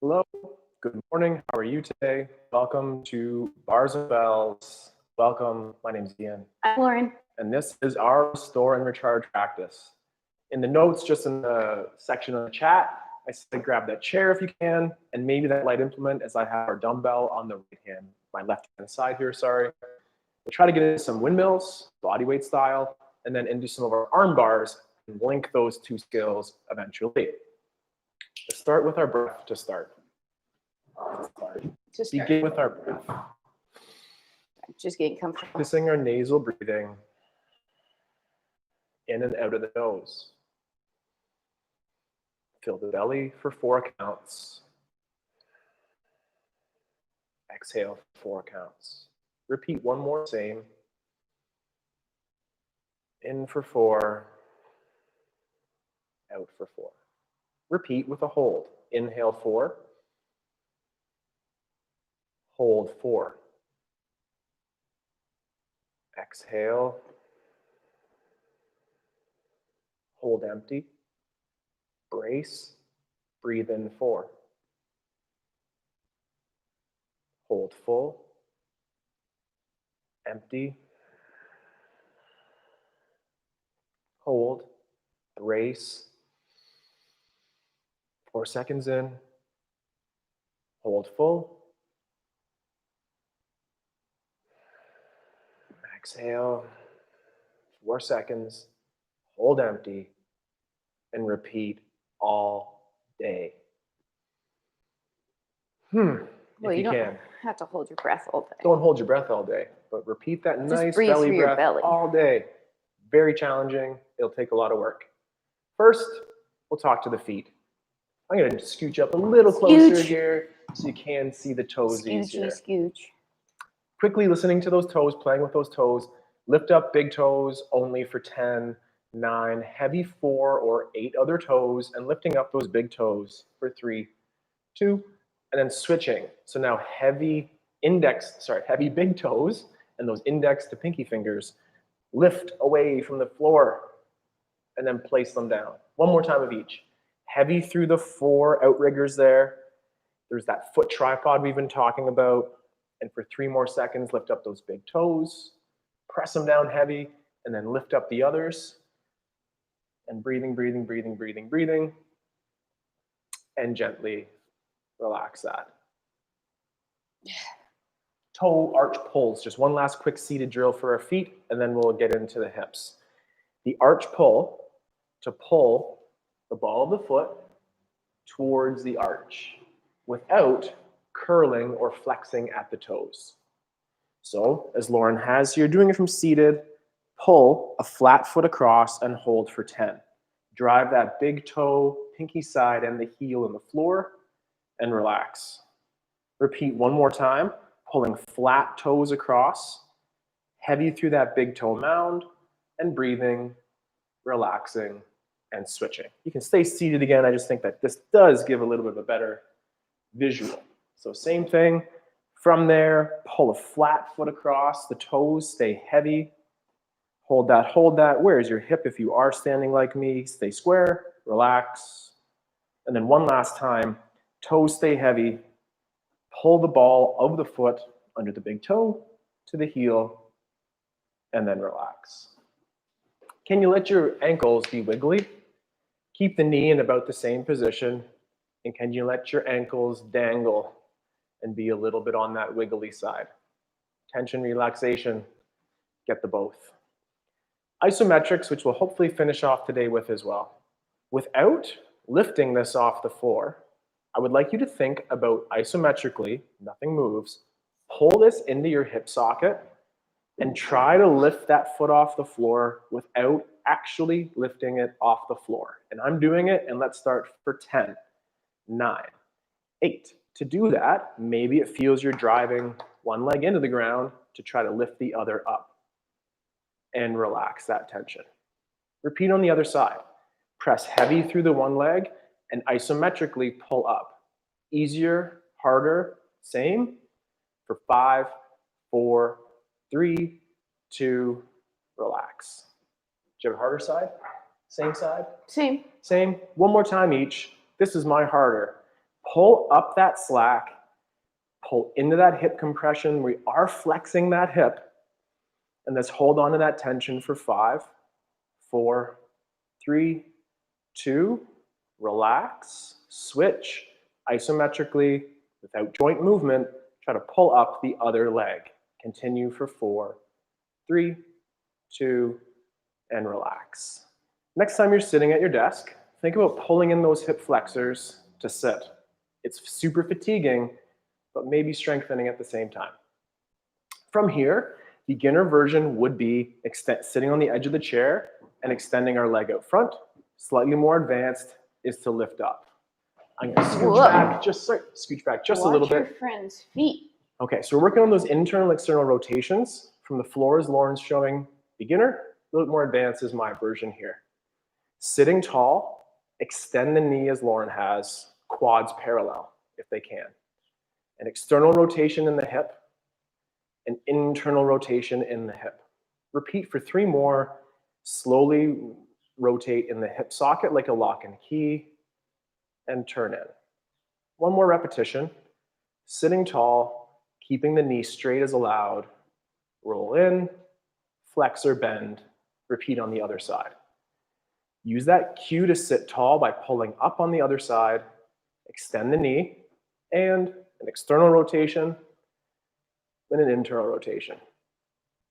Hello, good morning. How are you today? Welcome to Bars and Bells. Welcome. My name's Ian, I'm Lauren. and this is our restore and recharge practice. In the notes, just in the section of the chat, I said grab that chair if you can, and maybe that light implement as I have our dumbbell on the right hand, my left hand side here, sorry. We'll try to get into some windmills, bodyweight style, and then into some of our arm bars and link those two skills eventually. Let's start with our breath to start. Begin with our breath. Just getting comfortable. Practicing our nasal breathing in and out of the nose. Fill the belly for 4 counts. Exhale for 4 counts. Repeat one more, same. In for 4. Out for 4. Repeat with a hold. Inhale 4. Hold 4. Exhale. Hold empty. Brace. Breathe in 4. Hold full. Empty. Hold. Brace. 4 seconds in. Hold full. Exhale. 4 seconds. Hold empty. And repeat all day. Well, if you don't can. have to hold your breath all day. Don't hold your breath all day, but repeat that Just nice breathe belly through your breath belly. all day. Very challenging. It'll take a lot of work. First, we'll talk to the feet. I'm going to scooch up a little closer here so you can see the toesies here. Scooch. Quickly listening to those toes, playing with those toes. Lift up big toes only for 10, 9, heavy 4 or 8 other toes, and lifting up those big toes for 3, 2, and then switching. So now heavy big toes and those index to pinky fingers lift away from the floor and then place them down. One more time of each. Heavy through the 4 outriggers there. There's that foot tripod we've been talking about. And for 3 more seconds, lift up those big toes, press them down heavy, and then lift up the others. And breathing, breathing, breathing, breathing, breathing. And gently relax that. Toe arch pulls. Just one last quick seated drill for our feet, and then we'll get into the hips. The arch pull, to pull the ball of the foot towards the arch without curling or flexing at the toes. So, as Lauren has here, doing it from seated, pull a flat foot across and hold for 10. Drive that big toe, pinky side, and the heel in the floor, and relax. Repeat one more time, pulling flat toes across, heavy through that big toe mound, and breathing, relaxing, and switching. You can stay seated again. I just think that this does give a little bit of a better visual. So same thing. From there, pull a flat foot across. The toes stay heavy. Hold that, hold that. Where's your hip if you are standing like me? Stay square, relax. And then one last time, toes stay heavy. Pull the ball of the foot under the big toe to the heel, and then relax. Can you let your ankles be wiggly? Keep the knee in about the same position. And can you let your ankles dangle and be a little bit on that wiggly side? Tension, relaxation, get the both. Isometrics, which we'll hopefully finish off today with as well. Without lifting this off the floor, I would like you to think about isometrically, nothing moves, pull this into your hip socket and try to lift that foot off the floor without actually lifting it off the floor. And I'm doing it, and let's start for 10, 9, 8. To do that, maybe it feels you're driving one leg into the ground to try to lift the other up and relax that tension. Repeat on the other side. Press heavy through the one leg and isometrically pull up. Easier, harder, same for 5, 4, 3, 2, relax. Do you have a harder side? Same side? Same. Same. One more time each. This is my harder. Pull up that slack, pull into that hip compression. We are flexing that hip. And let's hold on to that tension for 5, 4, 3, 2, relax, switch, isometrically, without joint movement, try to pull up the other leg. Continue for 4, 3, 2, and relax. Next time you're sitting at your desk, think about pulling in those hip flexors to sit. It's super fatiguing, but maybe strengthening at the same time. From here, beginner version would be sitting on the edge of the chair and extending our leg out front. Slightly more advanced is to lift up. I'm going to scooch back just a little bit. Watch your friend's feet. Okay, so we're working on those internal external rotations. From the floor as Lauren's showing beginner, a little bit more advanced is my version here. Sitting tall, extend the knee as Lauren has, quads parallel if they can. An external rotation in the hip, an internal rotation in the hip. Repeat for 3 more. Slowly rotate in the hip socket like a lock and key and turn in. 1 more repetition. Sitting tall, keeping the knee straight as allowed. Roll in, flex or bend. Repeat on the other side. Use that cue to sit tall by pulling up on the other side. Extend the knee and an external rotation and an internal rotation.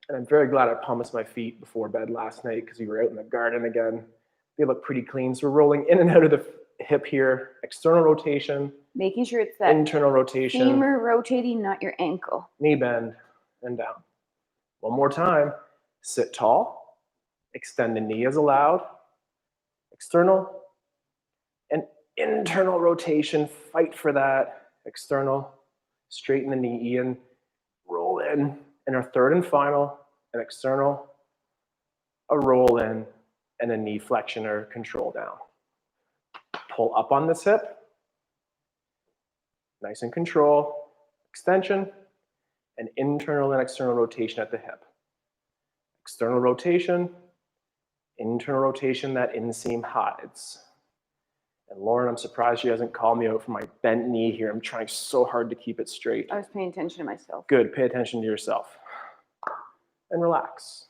And I'm very glad I pumicked my feet before bed last night because we were out in the garden again. They look pretty clean. So we're rolling in and out of the hip here. External rotation. Making sure it's that internal rotation. femur rotating, not your ankle. Knee bend and down. 1 more time. Sit tall. Extend the knee as allowed. External and internal rotation. Fight for that. External. Straighten the knee in. Roll in. And our third and final, an external, a roll in, and a knee flexion or control down. Pull up on this hip. Nice and control. Extension, and internal and external rotation at the hip. External rotation, internal rotation that inseam hides. And Lauren, I'm surprised she hasn't called me out for my bent knee here. I'm trying so hard to keep it straight. I was paying attention to myself. Good, pay attention to yourself. And relax.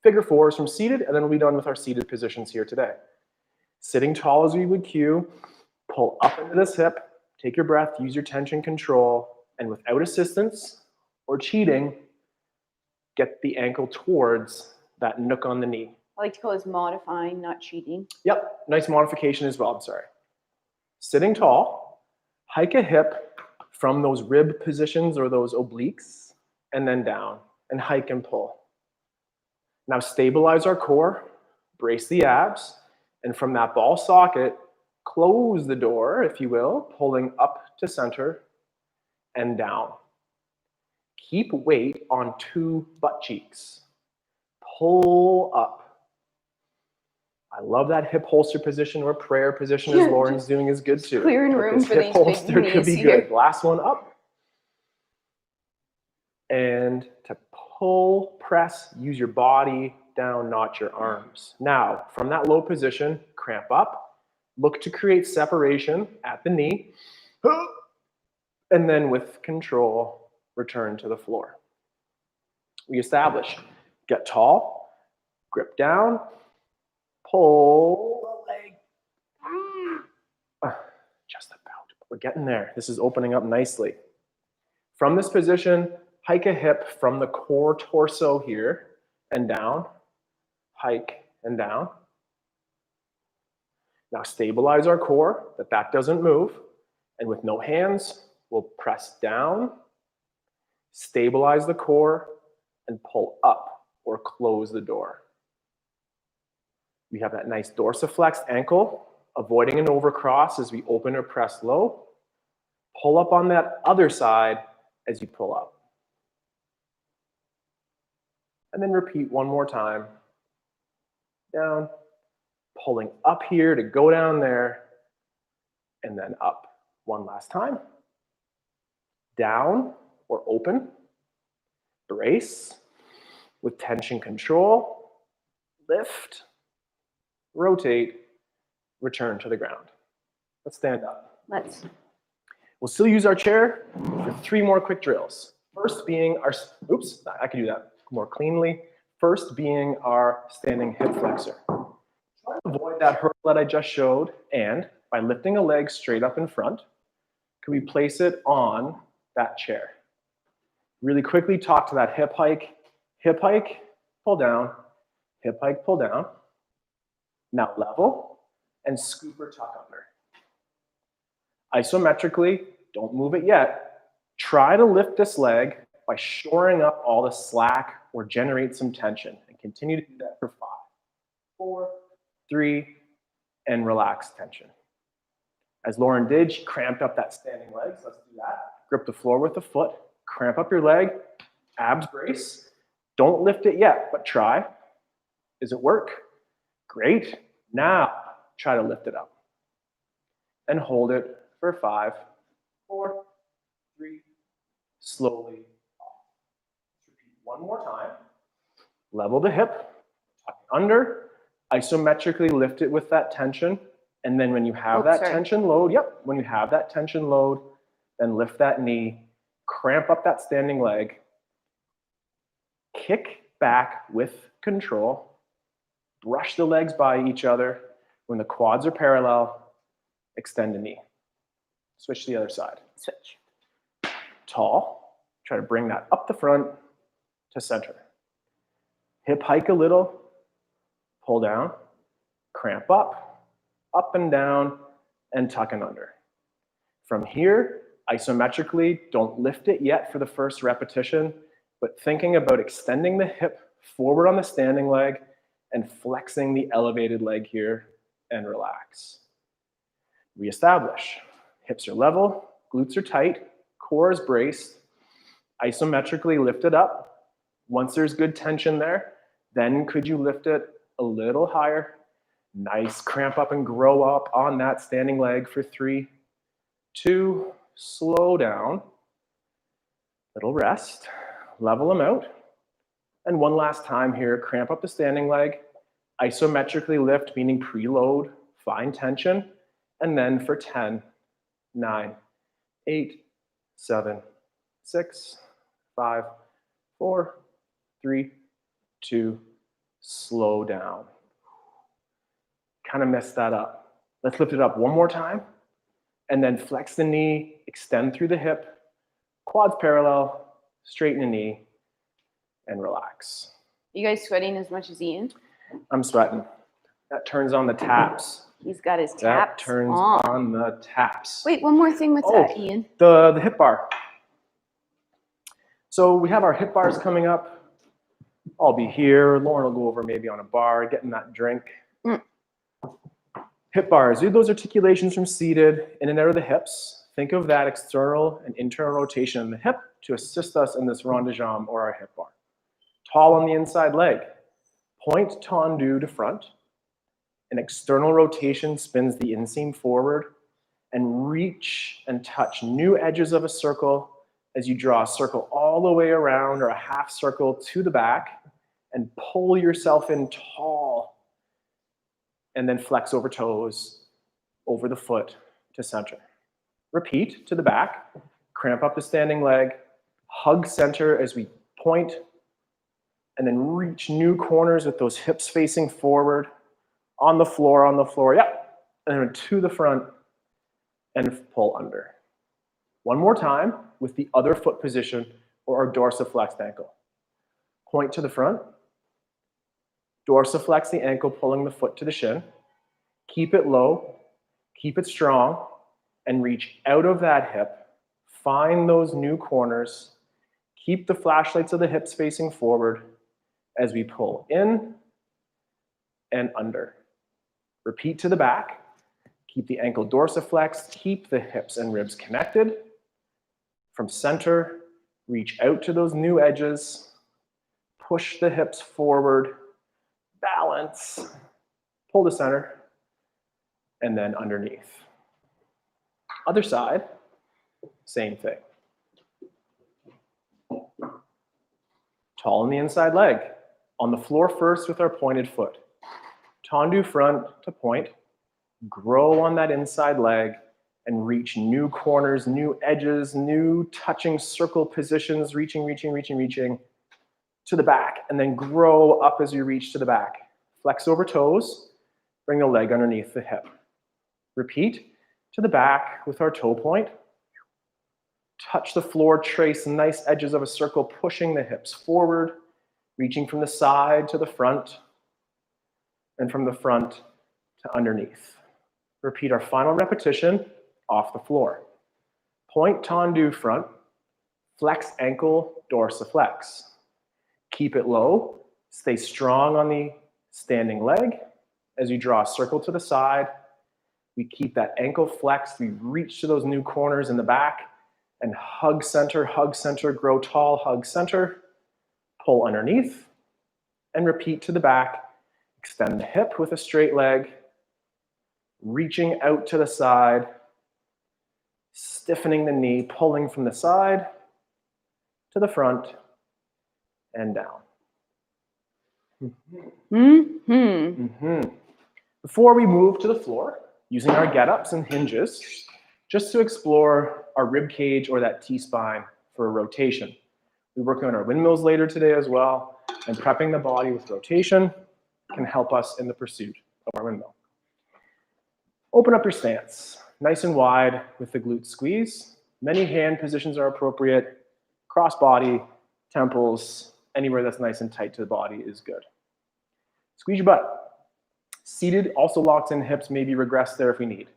Figure 4s from seated, and then we'll be done with our seated positions here today. Sitting tall as we would cue, pull up into this hip, take your breath, use your tension control, and without assistance or cheating, get the ankle towards that nook on the knee. I like to call this modifying, not cheating. Yep, nice modification as well, I'm sorry. Sitting tall, hike a hip from those rib positions or those obliques, and then down, and hike and pull. Now stabilize our core, brace the abs, and from that ball socket, close the door, if you will, pulling up to center and down. Keep weight on 2 butt cheeks. Pull up. I love that hip holster position or prayer position as Lauren's doing is good too. Clearing room for these hip holster big could be knees here. good. Last one up. And to pull, press, use your body down, not your arms. Now, from that low position, cramp up, look to create separation at the knee, and then with control, return to the floor. We establish, get tall, grip down, pull the leg. Just about. We're getting there. This is opening up nicely. From this position, hike a hip from the core torso here and down. Hike and down. Now stabilize our core, that doesn't move. And with no hands, we'll press down, stabilize the core, and pull up or close the door. We have that nice dorsiflexed ankle, avoiding an overcross as we open or press low. Pull up on that other side as you pull up. And then repeat 1 more time. Down, pulling up here to go down there, and then up. 1 last time. Down or open. Brace with tension control. Lift, rotate, return to the ground. Let's stand up. Let's. We'll still use our chair for 3 more quick drills. First being our, oops, I can do that more cleanly. First being our standing hip flexor. Try to avoid that hurdle that I just showed, and by lifting a leg straight up in front, can we place it on that chair? Really quickly talk to that hip hike, pull down, hip hike, pull down. Now level and scoop or tuck under. Isometrically, don't move it yet. Try to lift this leg by shoring up all the slack or generate some tension, and continue to do that for 5, 4, 3, and relax tension. As Lauren did, she cramped up that standing leg, so let's do that. Grip the floor with the foot, cramp up your leg, abs brace. Don't lift it yet, but try. Does it work? Great. Now, try to lift it up. And hold it for 5, 4, 3, slowly off. Repeat one more time. Level the hip, tuck it under, isometrically lift it with that tension, and then when you have that tension load, when you have that tension load, then lift that knee, cramp up that standing leg, kick back with control, brush the legs by each other. When the quads are parallel, extend a knee. Switch to the other side. Switch. Tall, try to bring that up the front to center. Hip hike a little, pull down, cramp up and down, and tuck and under. From here, isometrically, don't lift it yet for the first repetition, but thinking about extending the hip forward on the standing leg and flexing the elevated leg here, and relax. Reestablish. Hips are level, glutes are tight, core is braced. Isometrically lift it up. Once there's good tension there, then could you lift it a little higher? Nice, cramp up and grow up on that standing leg for 3, 2, slow down. Little rest, level them out. And one last time here, cramp up the standing leg, isometrically lift, meaning preload, find tension, and then for 10, 9, 8, 7, 6, 5, 4, 3, 2, slow down. Kind of messed that up. Let's lift it up one more time, and then flex the knee, extend through the hip, quads parallel, straighten the knee, and relax. You guys sweating as much as Ian? I'm sweating. That turns on the taps. He's got his taps That turns on the taps. Wait, one more thing with that, Ian. The hip bar. So we have our hip bars coming up. I'll be here. Lauren will go over maybe on a bar, getting that drink. Hip bars, do those articulations from seated, in and out of the hips. Think of that external and internal rotation in the hip to assist us in this rond de jambe or our hip bar. Tall on the inside leg. Point tendu to front. An external rotation spins the inseam forward, and reach and touch new edges of a circle as you draw a circle all the way around or a half circle to the back, and pull yourself in tall. And then flex over toes, over the foot to center. Repeat to the back, cramp up the standing leg, hug center as we point, and then reach new corners with those hips facing forward, on the floor, yep. And then to the front and pull under. One more time with the other foot position or our dorsiflexed ankle. Point to the front, dorsiflex the ankle, pulling the foot to the shin. Keep it low, keep it strong, and reach out of that hip. Find those new corners. Keep the flashlights of the hips facing forward as we pull in and under. Repeat to the back. Keep the ankle dorsiflexed. Keep the hips and ribs connected. From center, reach out to those new edges. Push the hips forward. Balance. Pull to center. And then underneath. Other side, same thing. Tall on the inside leg. On the floor first with our pointed foot. Tendu front to point. Grow on that inside leg and reach new corners, new edges, new touching circle positions, reaching to the back, and then grow up as you reach to the back. Flex over toes, bring the leg underneath the hip. Repeat to the back with our toe point. Touch the floor, trace nice edges of a circle, pushing the hips forward, reaching from the side to the front, and from the front to underneath. Repeat our final repetition off the floor. Point tendu front, flex ankle, dorsiflex. Keep it low, stay strong on the standing leg. As you draw a circle to the side, we keep that ankle flexed, we reach to those new corners in the back, and hug center, grow tall, hug center, pull underneath, and repeat to the back. Extend the hip with a straight leg, reaching out to the side, stiffening the knee, pulling from the side to the front and down. Before we move to the floor, using our get-ups and hinges, just to explore our rib cage or that T-spine for a rotation. We're working on our windmills later today as well, and prepping the body with rotation can help us in the pursuit of our windmill. Open up your stance, nice and wide with the glute squeeze. Many hand positions are appropriate. Cross body, temples, anywhere that's nice and tight to the body is good. Squeeze your butt. Seated also locks in hips, maybe regress there if we need.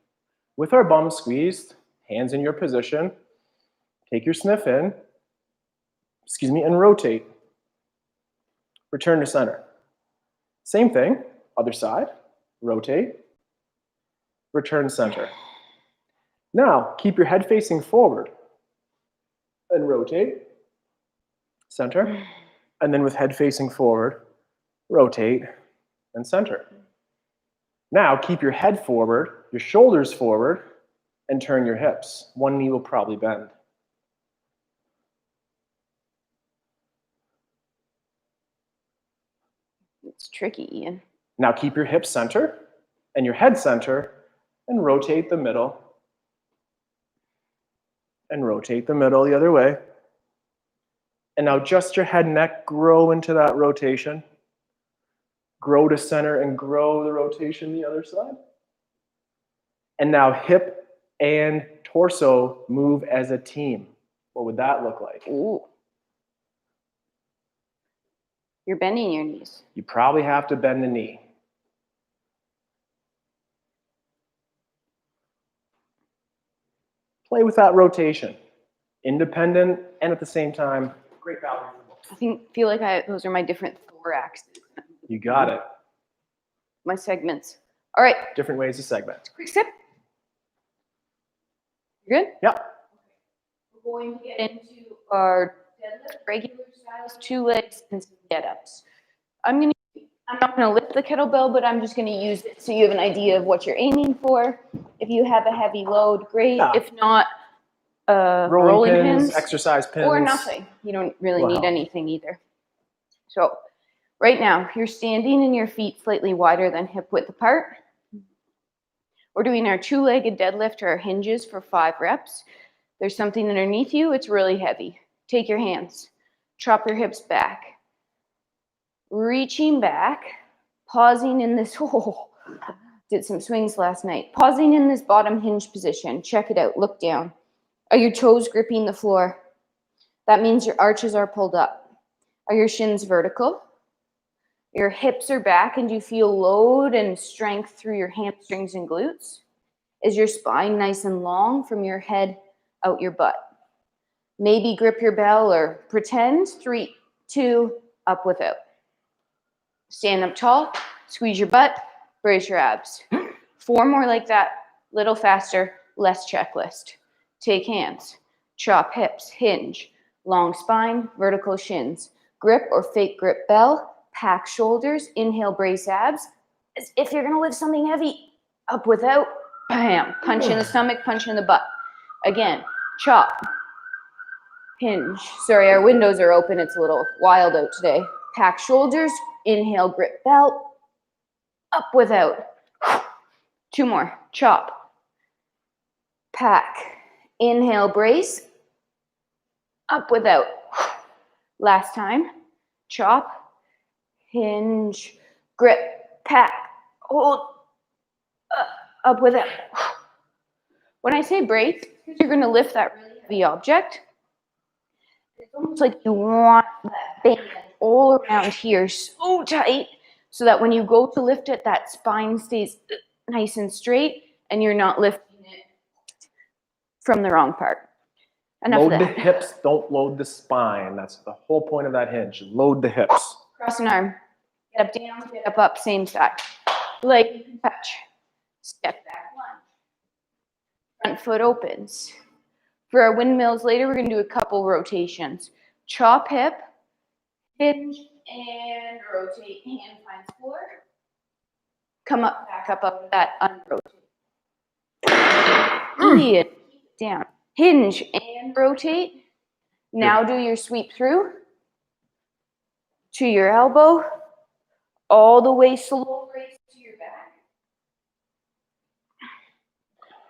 With our bum squeezed, hands in your position, take your sniff in, and rotate. Return to center. Same thing, other side, rotate, return center. Now, keep your head facing forward and rotate, center, and then with head facing forward, rotate and center. Now, keep your head forward, your shoulders forward, and turn your hips. One knee will probably bend. It's tricky, Ian. Now keep your hips center and your head center and rotate the middle. And rotate the middle the other way. And now just your head and neck, grow into that rotation. Grow to center and grow the rotation the other side. And now hip and torso move as a team. What would that look like? Ooh. You're bending your knees. You probably have to bend the knee. Play with that rotation. Independent and at the same time, great balance. I feel like those are my different thorax. You got it. My segments. All right. Different ways to segment. Quick sip. You good? Yep. We're going to get into our deadlift, regular styles, 2 legs, and some get-ups. I'm not going to lift the kettlebell, but I'm just going to use it so you have an idea of what you're aiming for. If you have a heavy load, great. Yeah. If not, rolling pins, exercise pins. Or nothing. You don't really need anything either. So right now, you're standing and your feet slightly wider than hip width apart. We're doing our 2-legged deadlift or our hinges for 5 reps. There's something underneath you. It's really heavy. Take your hands. Chop your hips back. Reaching back. Pausing in this. Did some swings last night. Pausing in this bottom hinge position. Check it out. Look down. Are your toes gripping the floor? That means your arches are pulled up. Are your shins vertical? Your hips are back and you feel load and strength through your hamstrings and glutes? Is your spine nice and long from your head out your butt? Maybe grip your bell or pretend. 3, 2, up without. Stand up tall, squeeze your butt, brace your abs. 4 more like that, little faster, less checklist. Take hands, chop hips, hinge, long spine, vertical shins, grip or fake grip bell, pack shoulders, inhale, brace abs, as if you're gonna lift something heavy, up without, bam, punch in the stomach, punch in the butt. Again, chop, hinge. Sorry, our windows are open, it's a little wild out today. Pack shoulders, inhale, grip belt, up without. 2 more, chop, pack. Inhale, brace. Up without. Last time. Chop, hinge, grip, pack, hold, up without. When I say brace, you're going to lift that really heavy object. It's almost like you want that band all around here so tight so that when you go to lift it, that spine stays nice and straight and you're not lifting it from the wrong part. Enough Load of the that. hips, don't load the spine. That's the whole point of that hinge. Load the hips. Cross an arm. Get up, down, get up, same side. Leg touch. Step back, lunge. Front foot opens. For our windmills later, we're going to do a couple rotations. Chop hip, hinge, and rotate. Hand finds floor. Come up, back up with that, unrotate. Keep it down. Hinge and rotate. Now do your sweep through to your elbow, all the way slow raise to your back.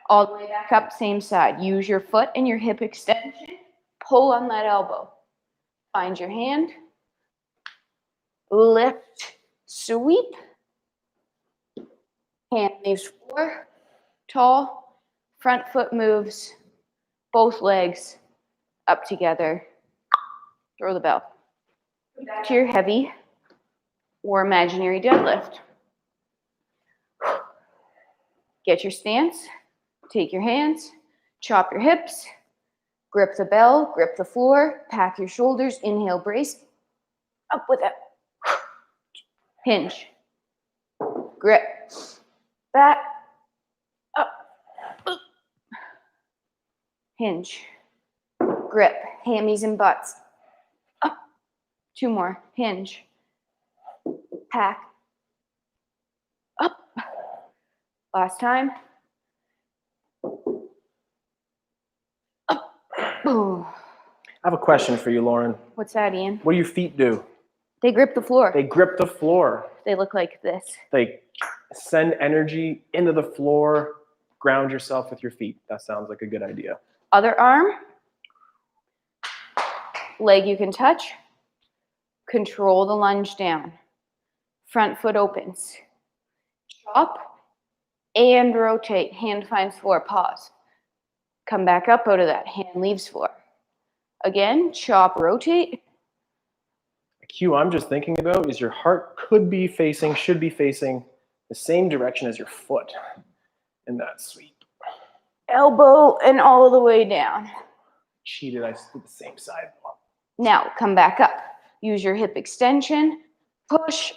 All the way back up, same side. Use your foot and your hip extension. Pull on that elbow. Find your hand. Lift, sweep. Hand leaves floor. Tall. Front foot moves. Both legs up together. Throw the bell. Back to your heavy or imaginary deadlift. Get your stance. Take your hands. Chop your hips. Grip the bell. Grip the floor. Pack your shoulders. Inhale, brace. Up with it. Hinge. Grip. Back. Up. Hinge. Grip. Hammies and butts. Up. 2 more. Hinge. Pack. Up. Last time. Up. Boom. I have a question for you, Lauren. What's that, Ian? What do your feet do? They grip the floor. They grip the floor. They look like this. They send energy into the floor. Ground yourself with your feet. That sounds like a good idea. Other arm. Leg you can touch. Control the lunge down. Front foot opens. Chop and rotate. Hand finds floor. Pause. Come back up out of that. Hand leaves floor. Again, chop, rotate. The cue I'm just thinking about is your heart should be facing the same direction as your foot in that sweep. Elbow and all the way down. Cheated, I did the same side. Now, come back up. Use your hip extension. Push,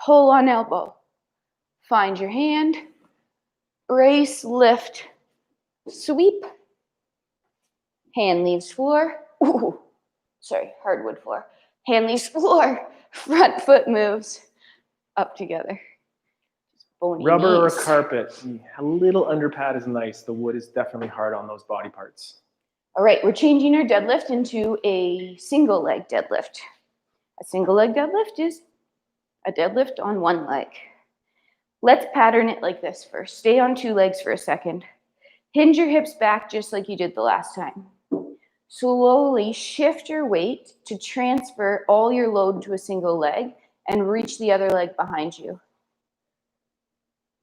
pull on elbow. Find your hand. Brace, lift, sweep. Hand leaves floor. Ooh, sorry, hardwood floor. Hand leaves floor. Front foot moves up together. Bony Rubber knees. or carpet. A little underpad is nice. The wood is definitely hard on those body parts. All right, we're changing our deadlift into a single leg deadlift. A single leg deadlift is a deadlift on one leg. Let's pattern it like this first. Stay on 2 legs for a second. Hinge your hips back just like you did the last time. Slowly shift your weight to transfer all your load to a single leg and reach the other leg behind you.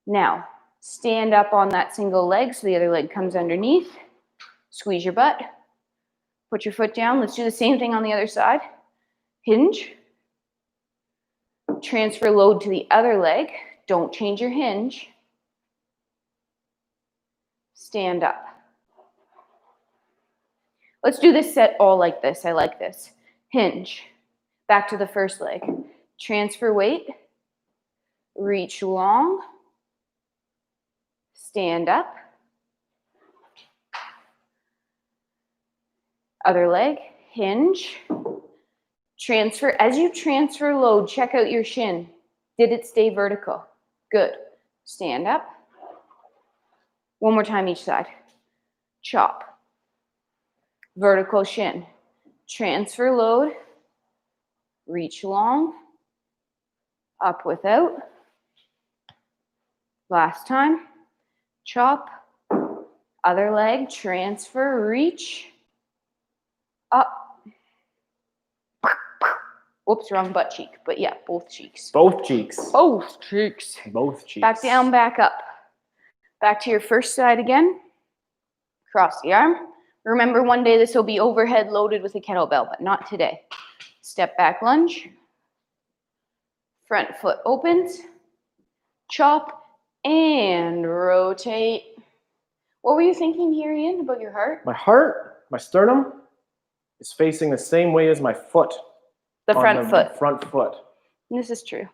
Now, stand up on that single leg so the other leg comes underneath. Squeeze your butt. Put your foot down. Let's do the same thing on the other side. Hinge. Transfer load to the other leg. Don't change your hinge. Stand up. Let's do this set all like this. I like this. Hinge. Back to the first leg. Transfer weight. Reach long. Stand up. Other leg. Hinge. Transfer. As you transfer load, check out your shin. Did it stay vertical? Good. Stand up. One more time each side. Chop. Vertical shin. Transfer load. Reach long. Up without. Last time. Chop. Other leg, transfer, reach, up. Whoops, wrong butt cheek. But yeah, both cheeks. Both cheeks. Both cheeks. Both cheeks. Back down, back up. Back to your first side again. Cross the arm. Remember, one day this will be overhead loaded with a kettlebell, but not today. Step back lunge. Front foot opens. Chop and rotate. What were you thinking here, Ian, about your heart? My heart, my sternum, is facing the same way as my foot. The front foot. Front foot. This is true.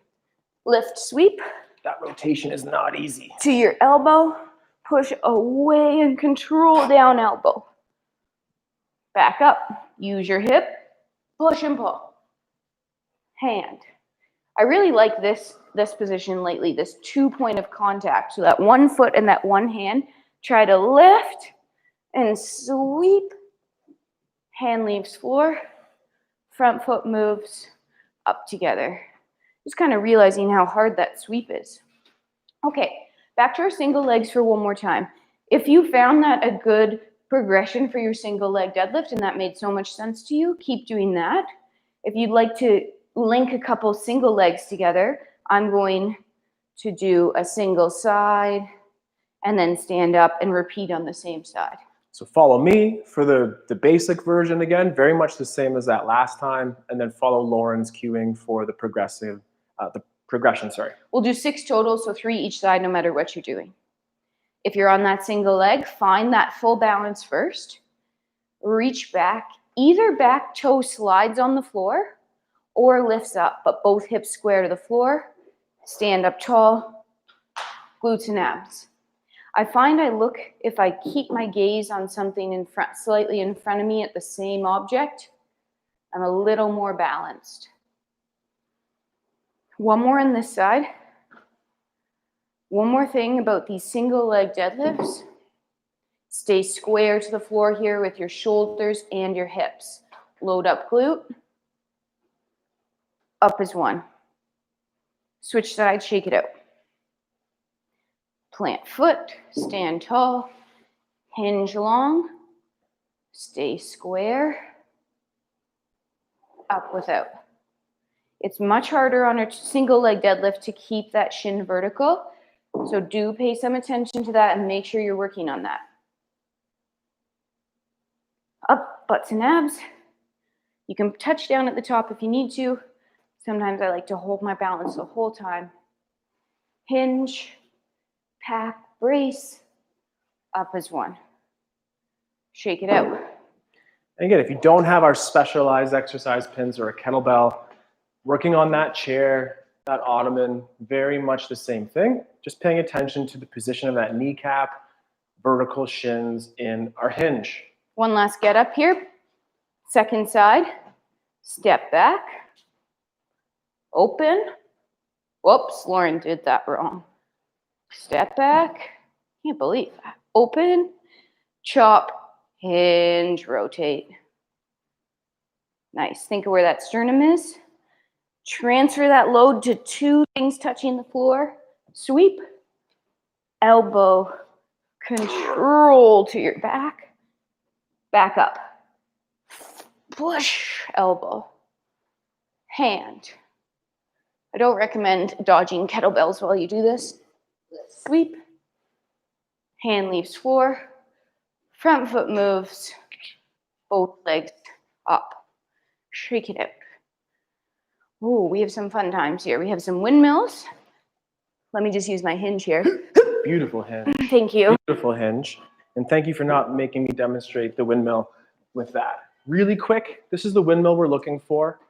Lift, sweep. That rotation is not easy. To your elbow. Push away and control down elbow. Back up. Use your hip. Push and pull. Hand. I really like this position lately, this 2 point of contact. So that one foot and that one hand. Try to lift and sweep. Hand leaves floor. Front foot moves up together. Just kind of realizing how hard that sweep is. Okay, back to our single legs for one more time. If you found that a good progression for your single leg deadlift and that made so much sense to you, keep doing that. If you'd like to link a couple single legs together, I'm going to do a single side and then stand up and repeat on the same side. So follow me for the basic version again, very much the same as that last time, and then follow Lauren's cueing for the progression, sorry. We'll do 6 total, so 3 each side, no matter what you're doing. If you're on that single leg, find that full balance first. Reach back. Either back toe slides on the floor or lifts up, but both hips square to the floor. Stand up tall, glutes and abs. I find if I keep my gaze on something in front, slightly in front of me at the same object, I'm a little more balanced. One more on this side. One more thing about these single leg deadlifts. Stay square to the floor here with your shoulders and your hips. Load up glute. Up is one. Switch sides, shake it out. Plant foot, stand tall, hinge long, stay square, up without. It's much harder on a single leg deadlift to keep that shin vertical, so do pay some attention to that and make sure you're working on that. Up, butts and abs. You can touch down at the top if you need to. Sometimes I like to hold my balance the whole time. Hinge. Pack, brace, up as one. Shake it out. And again, if you don't have our specialized exercise pins or a kettlebell, working on that chair, that ottoman, very much the same thing. Just paying attention to the position of that kneecap, vertical shins in our hinge. One last get up here. Second side. Step back. Open. Whoops, Lauren did that wrong. Step back. Can't believe that. Open, chop, hinge, rotate. Nice. Think of where that sternum is. Transfer that load to 2 things touching the floor. Sweep, elbow, control to your back. Back up. Push, elbow, hand. I don't recommend dodging kettlebells while you do this. Sweep, hand leaves floor, front foot moves, both legs up. Shake it out. Oh, we have some fun times here. We have some windmills. Let me just use my hinge here. Beautiful hinge. Thank you. Beautiful hinge. And thank you for not making me demonstrate the windmill with that. Really quick, this is the windmill we're looking for.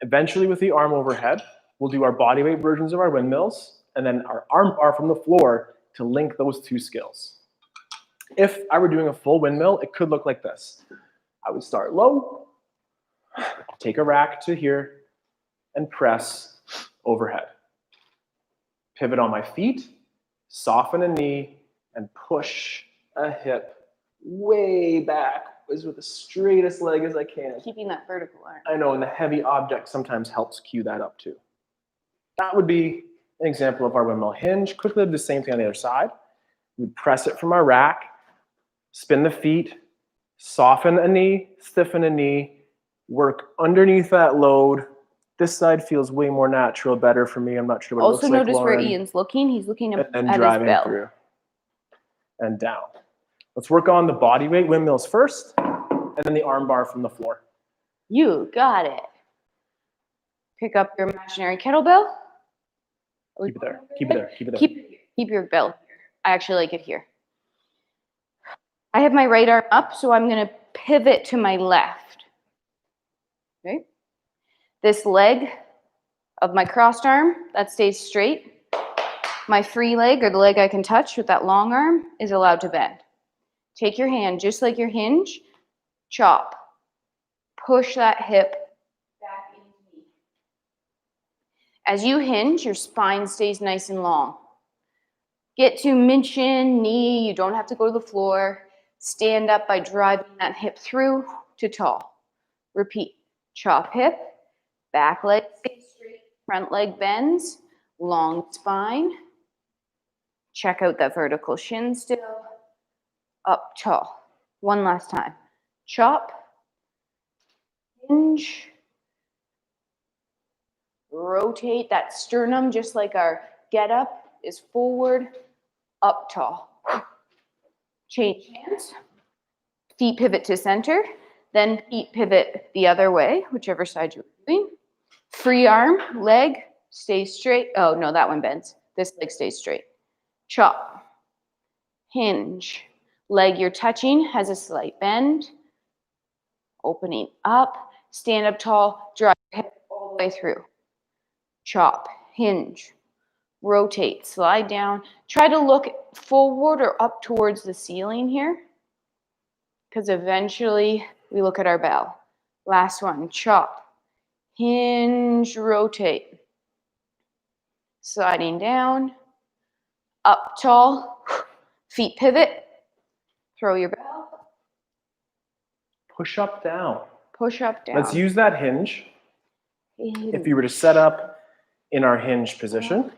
Eventually with the arm overhead, we'll do our bodyweight versions of our windmills, and then our arm bar from the floor to link those 2 skills. If I were doing a full windmill, it could look like this. I would start low, take a rack to here, and press overhead. Pivot on my feet, soften a knee, and push a hip way back as with the straightest leg as I can. Keeping that vertical arm. I know, and the heavy object sometimes helps cue that up too. That would be an example of our windmill hinge. Quickly do the same thing on the other side. We press it from our rack, Spin the feet, soften a knee, stiffen a knee, work underneath that load. This side feels way more natural, better for me. I'm not sure what it looks Also like, notice where Lauren. Ian's looking. He's looking at And his driving bell. through and down. Let's work on the body weight windmills first, and then the arm bar from the floor. You got it. Pick up your imaginary kettlebell. Keep it there. Keep it there. Keep it there. Keep your bell here. I actually like it here. I have my right arm up, so I'm going to pivot to my left. Okay. This leg of my crossed arm, that stays straight. My free leg, or the leg I can touch with that long arm, is allowed to bend. Take your hand, just like your hinge, chop. Push that hip back into me. As you hinge, your spine stays nice and long. Get to min-shin, knee. You don't have to go to the floor. Stand up by driving that hip through to tall. Repeat. Chop hip, back leg stays straight, front leg bends, long spine. Check out that vertical shin still. Up tall. One last time. Chop, hinge, rotate that sternum just like our get up is forward, up tall. Change hands. Feet pivot to center, then feet pivot the other way, whichever side you're doing. Free arm, leg, stays straight. Oh, no, that one bends. This leg stays straight. Chop, hinge. Leg you're touching has a slight bend. Opening up, stand up tall, drive your hip all the way through. Chop, hinge, rotate, slide down. Try to look forward or up towards the ceiling here, because eventually we look at our bell. Last one, chop, hinge, rotate. Sliding down, up tall, feet pivot, throw your bell. Push up, down. Push up, down. Let's use that hinge. If you were to set up in our hinge position,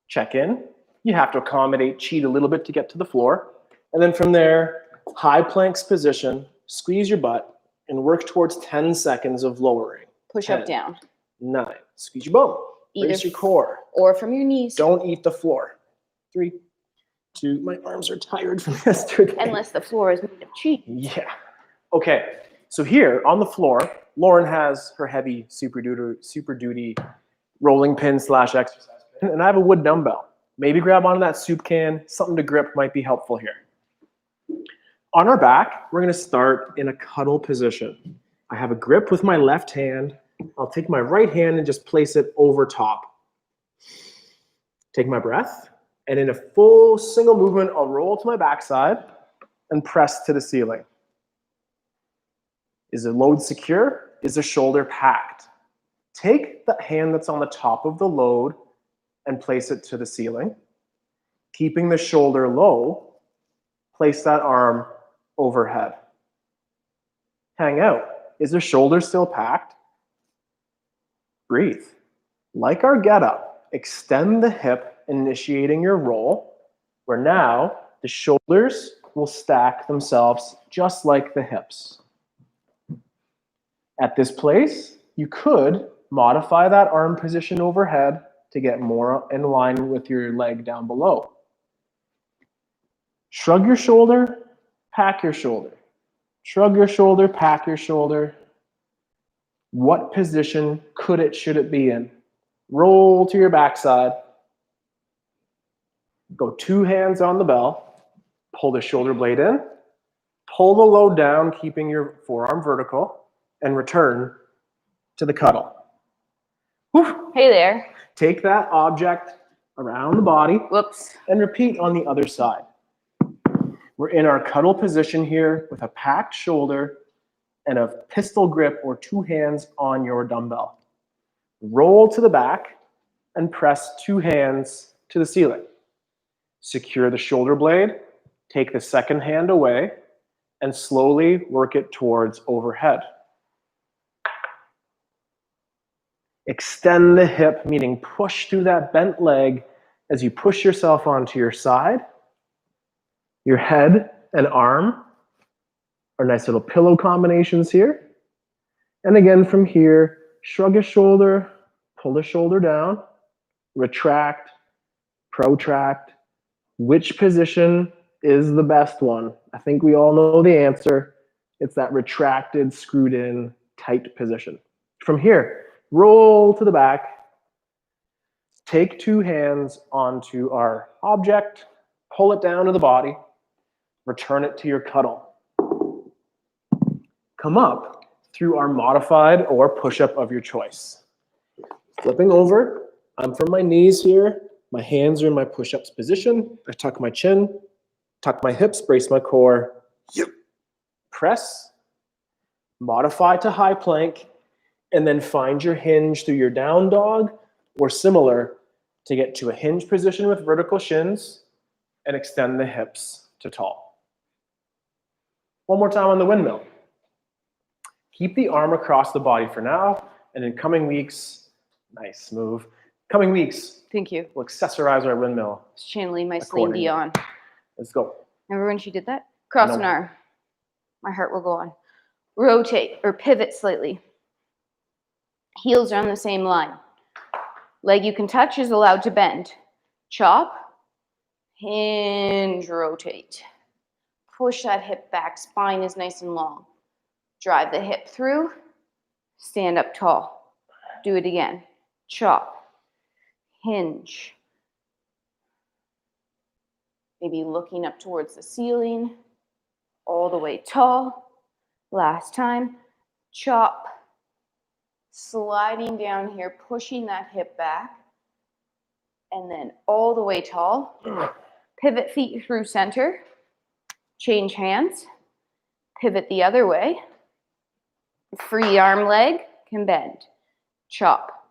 check in. You have to accommodate, cheat a little bit to get to the floor. And then from there, high planks position, squeeze your butt, and work towards 10 seconds of lowering. Push 10, up, down. 9, squeeze your bum, raise your core. Or from your knees. Don't eat the floor. 3, 2, my arms are tired from yesterday. Unless the floor is made of cheese. Yeah. Okay, so here on the floor, Lauren has her heavy super duty rolling pin / exercise pin, and I have a wood dumbbell. Maybe grab onto that soup can. Something to grip might be helpful here. On our back, we're going to start in a cuddle position. I have a grip with my left hand. I'll take my right hand and just place it over top. Take my breath, and in a full single movement, I'll roll to my backside and press to the ceiling. Is the load secure? Is the shoulder packed? Take the hand that's on the top of the load and place it to the ceiling. Keeping the shoulder low, place that arm overhead. Hang out. Is the shoulder still packed? Breathe. Like our get up, extend the hip, initiating your roll, where now the shoulders will stack themselves just like the hips. At this place, you could modify that arm position overhead to get more in line with your leg down below. Shrug your shoulder, pack your shoulder. Shrug your shoulder, pack your shoulder. What position could it, should it be in? Roll to your backside. Go 2 hands on the bell. Pull the shoulder blade in. Pull the load down, keeping your forearm vertical, and return to the cuddle. Whew. Hey there. Take that object around the body. Whoops. And repeat on the other side. We're in our cuddle position here with a packed shoulder and a pistol grip or 2 hands on your dumbbell. Roll to the back and press 2 hands to the ceiling. Secure the shoulder blade, take the second hand away, and slowly work it towards overhead. Extend the hip, meaning push through that bent leg as you push yourself onto your side. Your head and arm are nice little pillow combinations here. And again, from here, shrug a shoulder, pull a shoulder down, retract, protract. Which position is the best one? I think we all know the answer. It's that retracted, screwed in, tight position. From here, roll to the back. Take two hands onto our object, pull it down to the body, return it to your cuddle. Come up through our modified or push-up of your choice. Flipping over, I'm from my knees here. My hands are in my push-ups position. I tuck my chin, tuck my hips, brace my core. Press, modify to high plank, and then find your hinge through your down dog or similar to get to a hinge position with vertical shins and extend the hips to tall. One more time on the windmill. Keep the arm across the body for now, and in coming weeks, nice move. Coming weeks, Thank you. we'll accessorize our windmill. It's channeling my Celine accordingly. Dion. Let's go. Remember when she did that? Cross an No. arm. My heart will go on. Rotate or pivot slightly. Heels are on the same line. Leg you can touch is allowed to bend. Chop, hinge, rotate. Push that hip back, spine is nice and long. Drive the hip through, stand up tall. Do it again. Chop, hinge. Maybe looking up towards the ceiling, all the way tall. Last time, chop. Sliding down here, pushing that hip back, and then all the way tall. Pivot feet through center, change hands, pivot the other way. Free arm leg can bend, chop,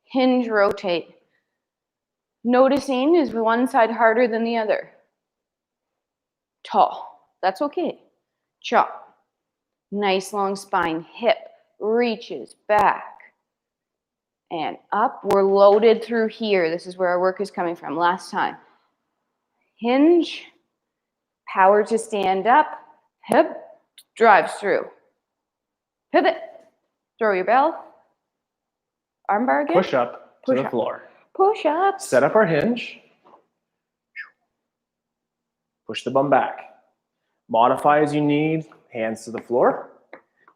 hinge, rotate. Noticing is one side harder than the other. Tall, that's okay. Chop, nice long spine, hip reaches back and up. We're loaded through here. This is where our work is coming from. Last time. Hinge, power to stand up, hip drives through. Pivot, throw your bell, arm bar again. Push up to the floor. Push up. Set up our hinge. Push the bum back. Modify as you need, hands to the floor.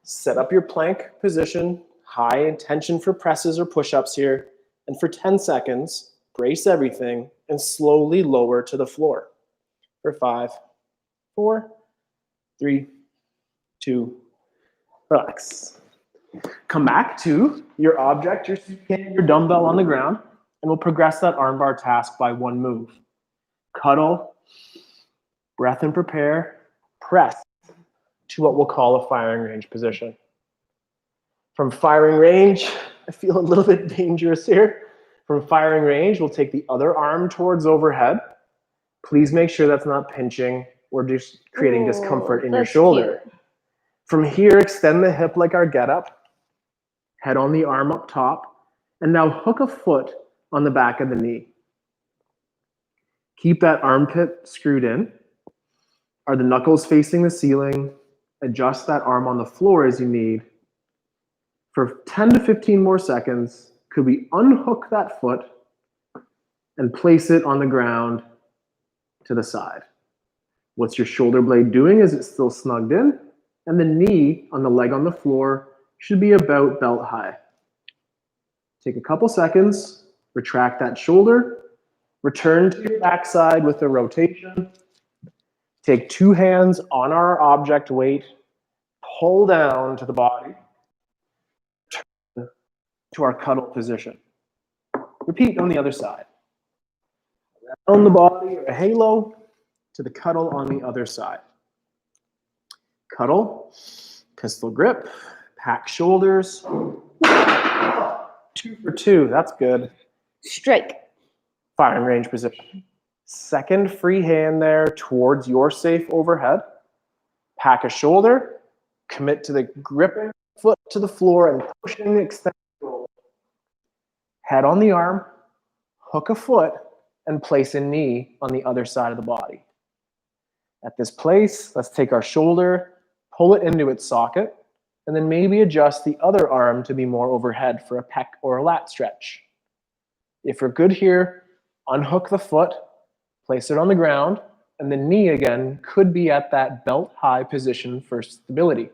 Set up your plank position, high intention for presses or push-ups here, and for 10 seconds, brace everything and slowly lower to the floor. For 5, 4, 3, 2, relax. Come back to your object, your dumbbell on the ground, and we'll progress that armbar task by one move. Cuddle, breath and prepare, press to what we'll call a firing range position. From firing range, I feel a little bit dangerous here. From firing range, we'll take the other arm towards overhead. Please make sure that's not pinching or just creating discomfort in your shoulder. Cute. From here, extend the hip like our get up. Head on the arm up top. And now hook a foot on the back of the knee. Keep that armpit screwed in. Are the knuckles facing the ceiling? Adjust that arm on the floor as you need. For 10 to 15 more seconds, could we unhook that foot and place it on the ground to the side? What's your shoulder blade doing? Is it still snugged in? And the knee on the leg on the floor should be about belt high. Take a couple seconds, retract that shoulder, return to your backside with a rotation. Take two hands on our object weight, pull down to the body, turn to our cuddle position. Repeat on the other side. Around the body, or a halo, to the cuddle on the other side. Cuddle, pistol grip, pack shoulders. 2 for 2, that's good. Strike. Firing range position. Second free hand there towards your safe overhead. Pack a shoulder, commit to the gripping foot to the floor and pushing the extended shoulder. Head on the arm, hook a foot, and place a knee on the other side of the body. At this place, let's take our shoulder, pull it into its socket, and then maybe adjust the other arm to be more overhead for a pec or a lat stretch. If we're good here, unhook the foot, place it on the ground, and the knee again could be at that belt high position for stability.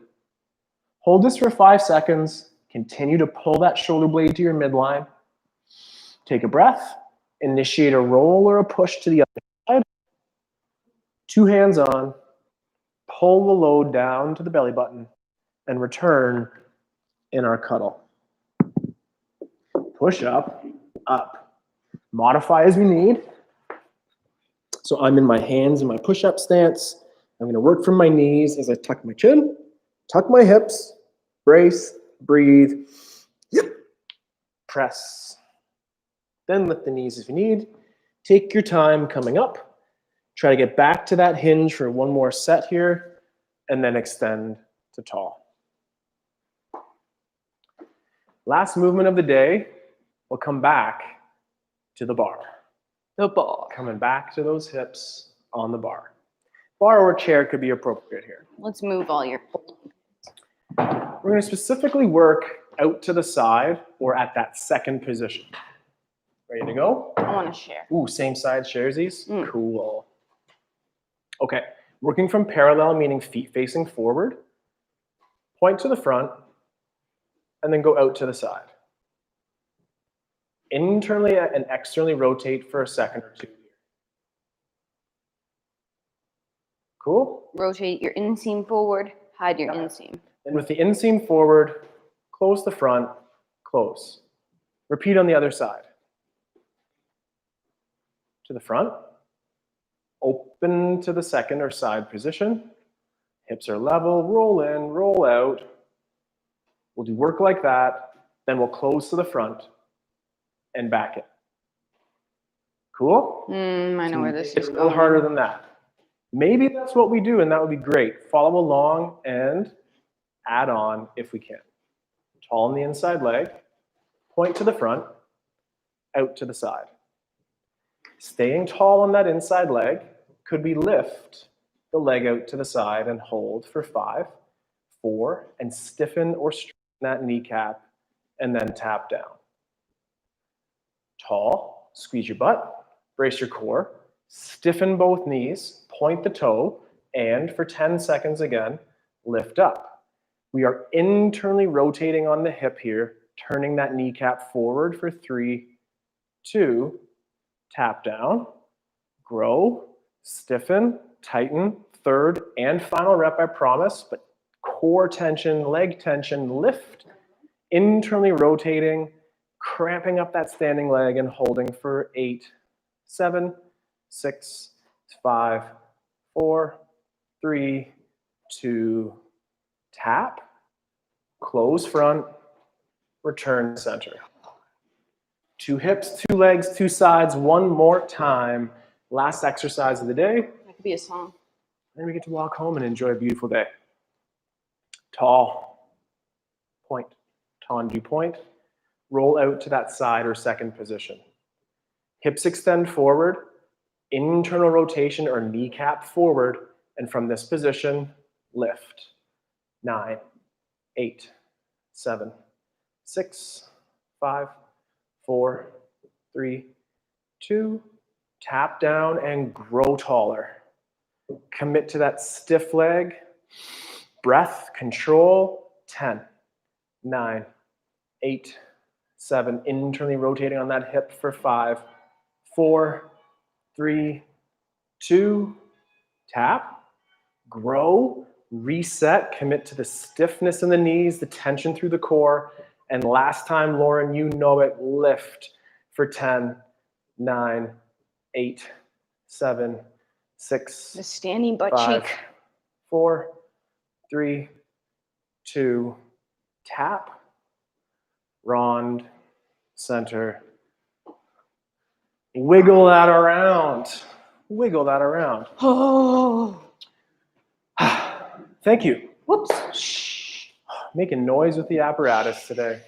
Hold this for 5 seconds. Continue to pull that shoulder blade to your midline. Take a breath. Initiate a roll or a push to the other side. 2 hands on. Pull the load down to the belly button and return in our cuddle. Push up, up. Modify as we need. So I'm in my hands in my push-up stance. I'm going to work from my knees as I tuck my chin, tuck my hips, brace, breathe, press. Then lift the knees if you need. Take your time coming up. Try to get back to that hinge for one more set here, and then extend to tall. Last movement of the day, we'll come back to the bar. The bar. Coming back to those hips on the bar. Bar or chair could be appropriate here. Let's move all your. We're going to specifically work out to the side or at that second position. Ready to go? I want to share. Ooh, same side sharesies? Cool. Okay, working from parallel, meaning feet facing forward. Point to the front, and then go out to the side. Internally and externally rotate for a second or two. Cool? Rotate your inseam forward, hide your inseam. And with the inseam forward, close the front, close. Repeat on the other side. To the front, open to the second or side position. Hips are level, roll in, roll out. We'll do work like that, then we'll close to the front and back it. Cool? I know where this is It's a going. little harder than that. Maybe that's what we do, and that would be great. Follow along and add on if we can. Tall on the inside leg, point to the front, out to the side. Staying tall on that inside leg, could we lift the leg out to the side and hold for 5, 4, and stiffen or straighten that kneecap, and then tap down. Tall, squeeze your butt, brace your core, stiffen both knees, point the toe, and for 10 seconds again, lift up. We are internally rotating on the hip here, turning that kneecap forward for 3, 2, tap down, grow, stiffen, tighten, third and final rep, I promise, but core tension, leg tension, lift, internally rotating, cramping up that standing leg and holding for 8, 7, 6, 5, 4, 3, 2, tap, close front, return center. 2 hips, 2 legs, 2 sides, one more time. Last exercise of the day. That could be a song. Then we get to walk home and enjoy a beautiful day. Tall, point, tendu point. Roll out to that side or second position. Hips extend forward, internal rotation or kneecap forward, and from this position, lift. 9, 8, 7, 6, 5, 4, 3, 2, tap down and grow taller. Commit to that stiff leg. Breath, control. 10, 9, 8, 7. Internally rotating on that hip for 5, 4, 3, 2. Tap, grow, reset. Commit to the stiffness in the knees, the tension through the core. And last time, Lauren, you know it, lift for 10, 9, 8, 7, 6, The standing butt 5, cheek. 4, 3, 2, tap, rond, center. Wiggle that around. Wiggle that around. Oh. Thank you. Whoops. Shh. Making noise with the apparatus today.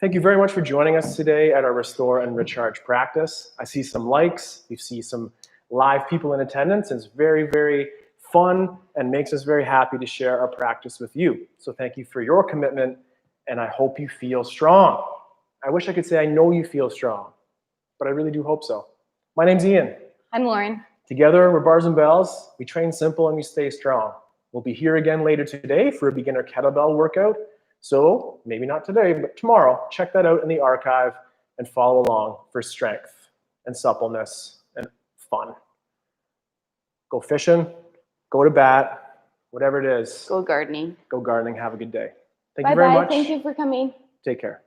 Thank you very much for joining us today at our Restore and Recharge practice. I see some likes. We see some live people in attendance. It's very, very fun and makes us very happy to share our practice with you. So thank you for your commitment, and I hope you feel strong. I wish I could say I know you feel strong, but I really do hope so. My name's Ian. I'm Lauren. Together, we're Bars and Bells. We train simple and we stay strong. We'll be here again later today for a beginner kettlebell workout. So maybe not today, but tomorrow, check that out in the archive and follow along for strength and suppleness and fun. Go fishing, go to bat, whatever it is. Go gardening. Go gardening. Have a good day. Thank you very Bye-bye. much. Thank you for coming. Take care.